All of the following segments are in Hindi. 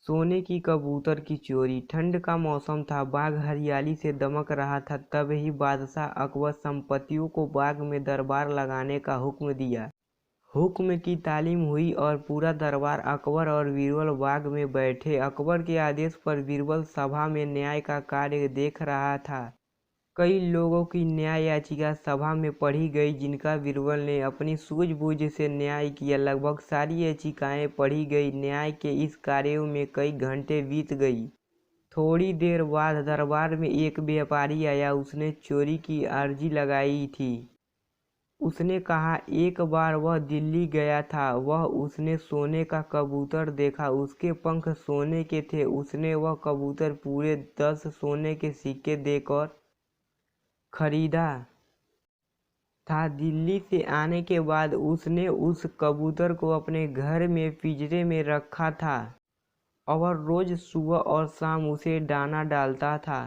सोने की कबूतर की चोरी। ठंड का मौसम था, बाग हरियाली से दमक रहा था। तभी बादशाह अकबर संपत्तियों को बाग में दरबार लगाने का हुक्म दिया। हुक्म की तालीम हुई और पूरा दरबार अकबर और बीरबल बाग में बैठे। अकबर के आदेश पर बीरबल सभा में न्याय का कार्य देख रहा था। कई लोगों की न्याय याचिका सभा में पढ़ी गई, जिनका बीरबल ने अपनी सूझबूझ से न्याय किया। लगभग सारी याचिकाएं पढ़ी गई। न्याय के इस कार्य में कई घंटे बीत गई। थोड़ी देर बाद दरबार में एक व्यापारी आया। उसने चोरी की अर्जी लगाई थी। उसने कहा, एक बार वह दिल्ली गया था। उसने सोने का कबूतर देखा। उसके पंख सोने के थे। उसने वह कबूतर पूरे 10 सोने के सिक्के देकर खरीदा था। दिल्ली से आने के बाद उसने उस कबूतर को अपने घर में पिंजरे में रखा था और रोज सुबह और शाम उसे दाना डालता था।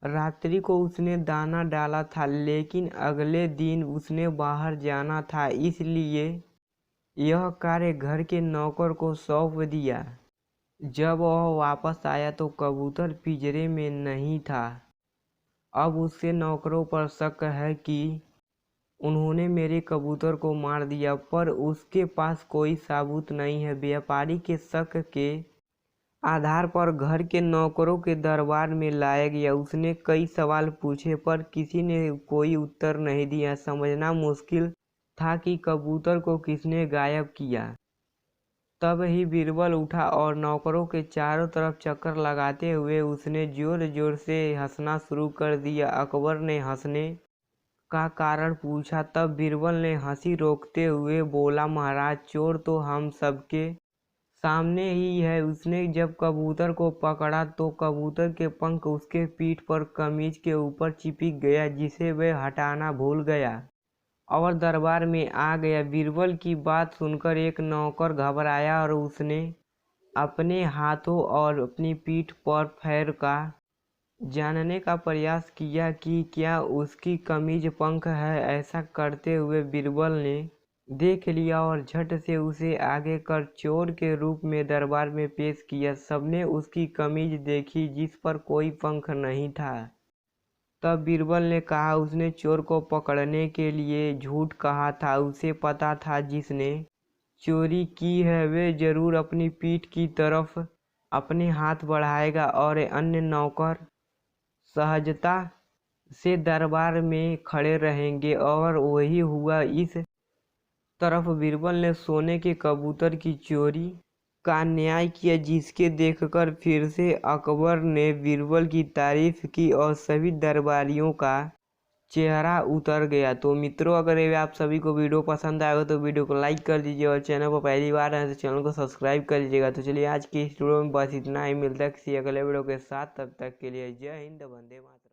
रात्रि को उसने दाना डाला था, लेकिन अगले दिन उसने बाहर जाना था, इसलिए यह कार्य घर के नौकर को सौंप दिया। जब वह वापस आया तो कबूतर पिंजरे में नहीं था। अब उसके नौकरों पर शक है कि उन्होंने मेरे कबूतर को मार दिया, पर उसके पास कोई सबूत नहीं है। व्यापारी के शक के आधार पर घर के नौकरों के दरबार में लाया गया। उसने कई सवाल पूछे, पर किसी ने कोई उत्तर नहीं दिया। समझना मुश्किल था कि कबूतर को किसने गायब किया। तब ही बीरबल उठा और नौकरों के चारों तरफ चक्कर लगाते हुए उसने जोर जोर से हंसना शुरू कर दिया। अकबर ने हंसने का कारण पूछा। तब बीरबल ने हंसी रोकते हुए बोला, महाराज, चोर तो हम सबके सामने ही है। उसने जब कबूतर को पकड़ा तो कबूतर के पंख उसके पीठ पर कमीज के ऊपर चिपक गया, जिसे वह हटाना भूल गया और दरबार में आ गया। बीरबल की बात सुनकर एक नौकर घबराया और उसने अपने हाथों और अपनी पीठ पर फेर जानने का प्रयास किया कि क्या उसकी कमीज पंख है। ऐसा करते हुए बीरबल ने देख लिया और झट से उसे आगे कर चोर के रूप में दरबार में पेश किया। सबने उसकी कमीज देखी, जिस पर कोई पंख नहीं था। तब बीरबल ने कहा, उसने चोर को पकड़ने के लिए झूठ कहा था। उसे पता था जिसने चोरी की है वे जरूर अपनी पीठ की तरफ अपने हाथ बढ़ाएगा और अन्य नौकर सहजता से दरबार में खड़े रहेंगे। और वही हुआ। इस तरफ बीरबल ने सोने के कबूतर की चोरी का न्याय किया, जिसके देखकर फिर से अकबर ने बीरबल की तारीफ की और सभी दरबारियों का चेहरा उतर गया। तो मित्रों, अगर ये आप सभी को वीडियो पसंद आएगा तो वीडियो को लाइक कर दीजिए और चैनल पर पहली बार आए तो चैनल को सब्सक्राइब कर लीजिएगा। तो चलिए आज की इस वीडियो में बस इतना ही। मिलता है किसी अगले वीडियो के साथ। तब तक के लिए जय हिंद, वंदे मातरम।